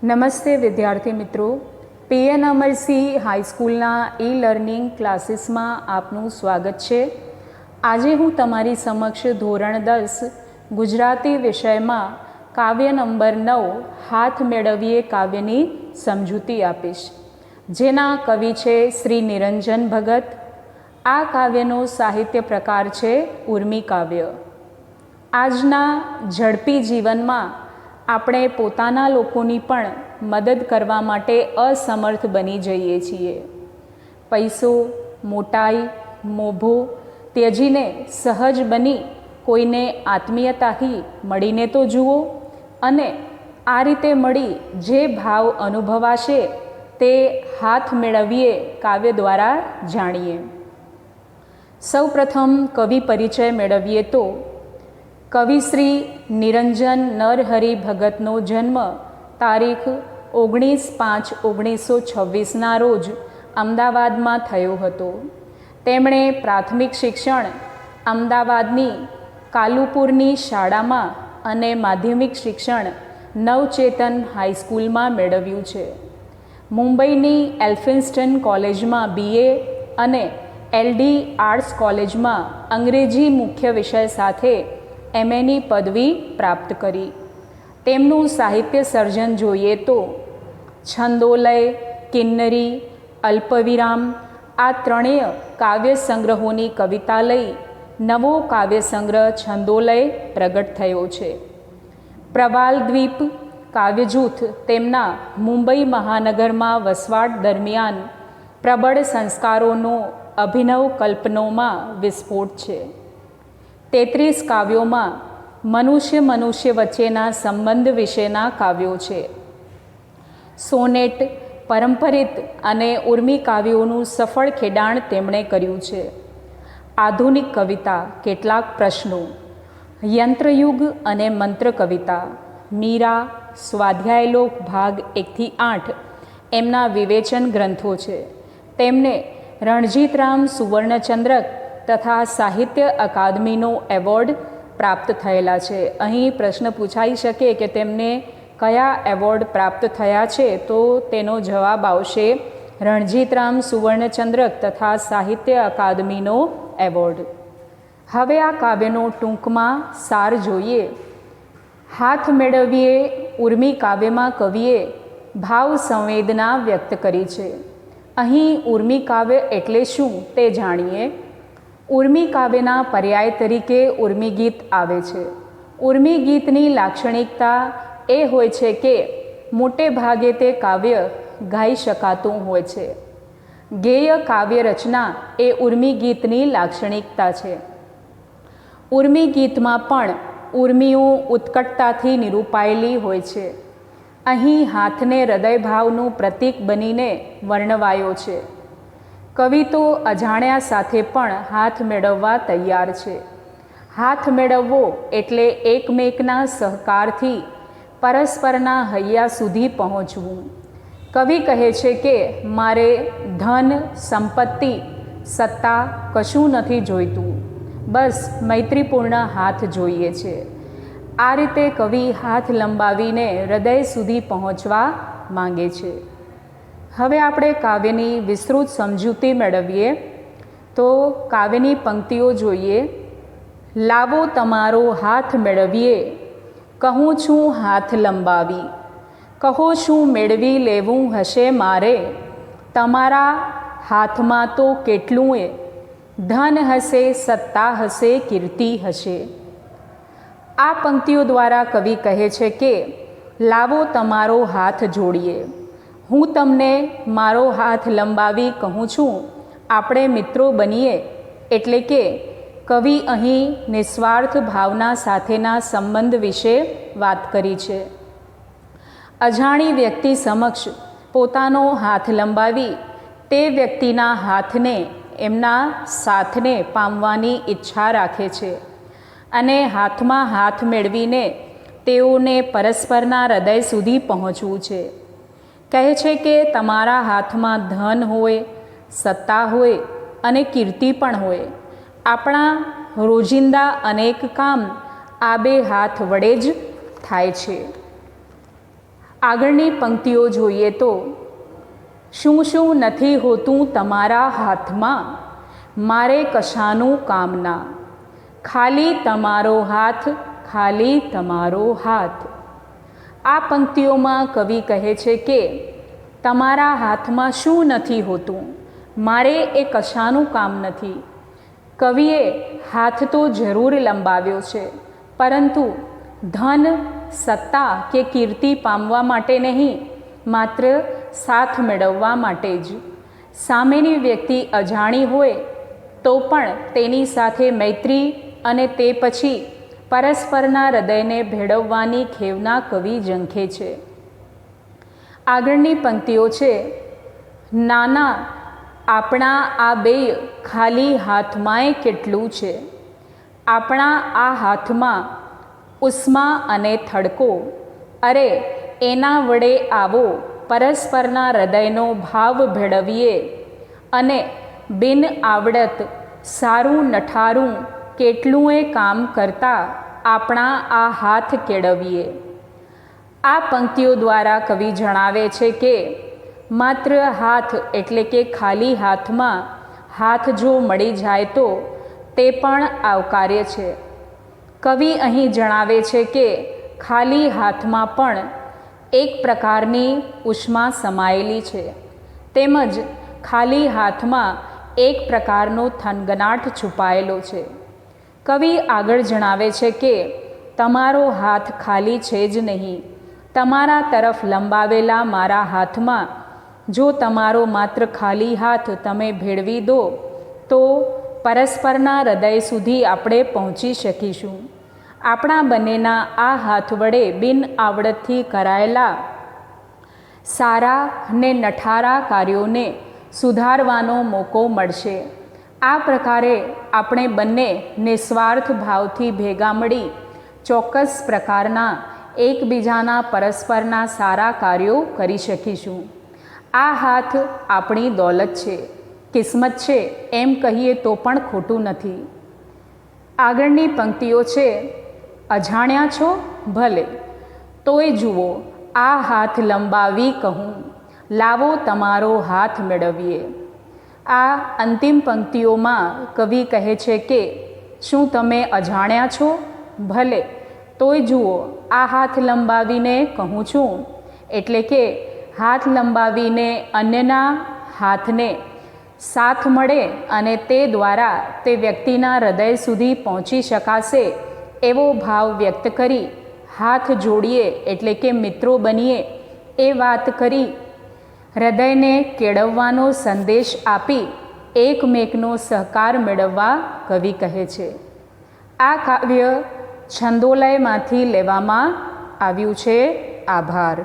નમસ્તે વિદ્યાર્થી મિત્રો, પીએન અમરસિંહ હાઈસ્કૂલના ઈ લર્નિંગ ક્લાસીસમાં આપનું સ્વાગત છે। આજે હું તમારી સમક્ષ ધોરણ 10 ગુજરાતી વિષયમાં કાવ્ય નંબર 9 હાથ મેળવીએ કાવ્યની સમજૂતી આપીશ, જેના કવિ છે શ્રી નિરંજન ભગત। આ કાવ્યનો સાહિત્ય પ્રકાર છે ઉર્મી કાવ્ય। આજના ઝડપી જીવનમાં આપણે પોતાના લોકોની પણ મદદ કરવા માટે અસમર્થ બની જઈએ છીએ। પૈસો, મોટાઈ, મોભો ત્યજીને સહજ બની કોઈને આત્મીયતાથી મળીને તો જુઓ, અને આ રીતે મળી જે ભાવ અનુભવાશે તે હાથ મેળવીએ કાવ્ય દ્વારા જાણીએ। સૌપ્રથમ કવિ પરિચય મેળવીએ તો કવિ શ્રી નિરંજન નરહરિ ભગતનો જન્મ તારીખ 19/5/1926ના રોજ અમદાવાદમાં થયો હતો। તેમણે પ્રાથમિક શિક્ષણ અમદાવાદની કાલુપુરની શાળામાં અને માધ્યમિક શિક્ષણ નવચેતન હાઈસ્કૂલમાં મેળવ્યું છે। મુંબઈની એલ્ફિન્સ્ટન કોલેજમાં BA અને LD આર્ટ્સ કોલેજમાં અંગ્રેજી મુખ્ય વિષય સાથે MAની પદવી પ્રાપ્ત કરી। તેમનું સાહિત્ય સર્જન જોઈએ તો છંદોલય, કિન્નરી, અલ્પવિરામ આ ત્રણેય કાવ્ય સંગ્રહોની કવિતા લઈ નવો કાવ્ય સંગ્રહ છંદોલય પ્રગટ થયો છે। પ્રવાલદ્વીપ કાવ્યજૂથ તેમના મુંબઈ મહાનગરમાં વસવાટ દરમિયાન પ્રબળ સંસ્કારોનો અભિનવ કલ્પનોમાં વિસ્ફોટ છે। 33 કાવ્યોમાં મનુષ્ય વચ્ચેના સંબંધ વિશેના કાવ્યો છે। સોનેટ, પરંપરિત અને ઉર્મી કાવ્યોનું સફળ ખેડાણ તેમણે કર્યું છે। આધુનિક કવિતા, કેટલાક પ્રશ્નો, યંત્રયુગ અને મંત્ર કવિતા, મીરા, સ્વાધ્યાયલોક ભાગ 1-8 એમના વિવેચન ગ્રંથો છે। તેમને રણજીતરામ સુવર્ણચંદ્રક તથા સાહિત્ય અકાદમીનો એવોર્ડ પ્રાપ્ત થયેલા છે। અહીં પ્રશ્ન પૂછાઈ શકે કે તેમને કયા એવોર્ડ પ્રાપ્ત થયા છે, તો તેનો જવાબ આવશે રણજીતરામ સુવર્ણચંદ્રક તથા સાહિત્ય અકાદમીનો એવોર્ડ। હવે આ કાવ્યનો ટૂંકમાં સાર જોઈએ। હાથ મેળવીએ ઉર્મી કાવ્યમાં કવિએ ભાવ સંવેદના વ્યક્ત કરી છે। અહીં ઉર્મી કાવ્ય એટલે શું તે જાણીએ। ઉર્મી કાવ્યના પર્યાય તરીકે ઉર્મી ગીત આવે છે। ઉર્મી ગીતની લાક્ષણિકતા એ હોય છે કે મોટે ભાગે તે કાવ્ય ગાઈ શકાતું હોય છે। ગેય કાવ્ય રચના એ ઉર્મી ગીતની લાક્ષણિકતા છે। ઉર્મી ગીતમાં પણ ઉર્મીઓ ઉત્કટતાથી નિરૂપાયેલી હોય છે। અહીં હાથને હૃદયભાવનું પ્રતીક બનીને વર્ણવાયો છે। કવિ તો અજાણ્યા સાથે પણ હાથ મેળવવા તૈયાર છે। હાથ મેળવવો એટલે એકમેકના સહકારથી પરસ્પરના હૈયા સુધી પહોંચવું। કવિ કહે છે કે મારે ધન, સંપત્તિ, સત્તા કશું નથી જોઈતું, બસ મૈત્રીપૂર્ણ હાથ જોઈએ છે। આ રીતે કવિ હાથ લંબાવીને હૃદય સુધી પહોંચવા માંગે છે। હવે આપણે કાવ્યની વિસ્તૃત સમજૂતી મેળવીએ તો કાવ્યની પંક્તિઓ જોઈએ। લાવો તમારો હાથ મેળવીએ, કહું છું હાથ લંબાવી, કહો શું મેળવી લેવું હશે મારે, તમારા હાથમાં તો કેટલુંય, ધન હશે, સત્તા હશે, કીર્તિ હશે। આ પંક્તિઓ દ્વારા કવિ કહે છે કે લાવો તમારો હાથ જોડીએ, હું તમને મારો હાથ લંબાવી કહું છું, આપણે મિત્રો બનીએ। એટલે કે કવિ અહીં નિસ્વાર્થ ભાવના સાથેના સંબંધ વિશે વાત કરી છે। અજાણી વ્યક્તિ સમક્ષ પોતાનો હાથ લંબાવી તે વ્યક્તિના હાથને, એમના સાથને પામવાની ઈચ્છા રાખે છે અને હાથમાં હાથ મેળવીને તેઓને પરસ્પરના હૃદય સુધી પહોંચવું છે। કહે છે કે તમારા હાથમાં ધન હોય, સત્તા હોય અને કીર્તિ પણ હોય। આપણા રોજિંદા અનેક કામ આ બે હાથ વડે જ થાય છે। આગળની પંક્તિઓ જોઈએ તો, શું શું નથી હોતું તમારા હાથમાં, મારે કશાનું કામ ના, ખાલી તમારો હાથ, ખાલી તમારો હાથ. આ પંક્તિઓમાં કવિ કહે છે કે તમારા હાથમાં શું નથી હોતું, મારે એ કશાનું કામ નથી. કવિએ હાથ તો જરૂર લંબાવ્યો છે, પરંતુ ધન, સત્તા કે કીર્તિ પામવા માટે નહીં, માત્ર સાથ મેળવવા માટે જ. સામેની વ્યક્તિ અજાણી હોય તો પણ તેની સાથે મૈત્રી અને તે પછી પરસ્પરના હૃદયને ભેળવવાની ખેવના કવિ ઝંખે છે. આગળની પંક્તિઓ છે, નાના આપણા આ બેય ખાલી હાથમાંય કેટલું છે, આપણા આ હાથમાં ઉષ્મા અને થડકો, અરે એના વડે આવો પરસ્પરના હૃદયનો ભાવ ભેળવીએ અને બિન આવડત સારું નઠારું કેટલુંય કામ કરતા આપણા આ હાથ કેળવીએ. આ પંક્તિઓ દ્વારા કવિ જણાવે છે કે માત્ર હાથ એટલે કે ખાલી હાથમાં હાથ જો મળી જાય તો તે પણ આવકાર્ય છે. કવિ અહીં જણાવે છે કે ખાલી હાથમાં પણ એક પ્રકારની ઉષ્મા સમાયેલી છે, તેમજ ખાલી હાથમાં એક પ્રકારનો થનગનાટ છુપાયેલો છે. કવિ આગળ જણાવે છે કે તમારો હાથ ખાલી છે જ નહીં, તમારા તરફ લંબાવેલા મારા હાથમાં જો તમારો માત્ર ખાલી હાથ તમે ભેળવી દો તો પરસ્પરના હૃદય સુધી આપણે પહોંચી શકીશું. આપણા બંનેના આ હાથ વડે બિન આવડતથી કરાયેલા સારા ને નઠારા કાર્યોને સુધારવાનો મોકો મળશે. આ પ્રકારે આપણે બંને નિસ્વાર્થ ભાવથી ભેગા મળી ચોક્કસ પ્રકારના એકબીજાના પરસ્પરના સારા કાર્યો કરી શકીશું. આ હાથ આપણી દોલત છે, કિસ્મત છે એમ કહીએ તો પણ ખોટું નથી. આગળની પંક્તિઓ છે, અજાણ્યા છો ભલે, તોય જુઓ આ હાથ લંબાવી કહું, લાવો તમારો હાથ મેળવીએ. આ અંતિમ પંક્તિઓમાં કવિ કહે છે કે શું તમે અજાણ્યા છો ભલે, તોય જુઓ આ હાથ લંબાવીને કહું છું, એટલે કે હાથ લંબાવીને અન્યના હાથને સાથ મળે અને તે દ્વારા તે વ્યક્તિના હૃદય સુધી પહોંચી શકાશે એવો ભાવ વ્યક્ત કરી હાથ જોડીએ એટલે કે મિત્રો બનીએ એ વાત કરી હૃદયને કેળવવાનો સંદેશ આપી એકમેકનો સહકાર મેળવવા કવિ કહે છે. આ કાવ્ય છંદોલયમાંથી લેવામાં આવ્યું છે. આભાર.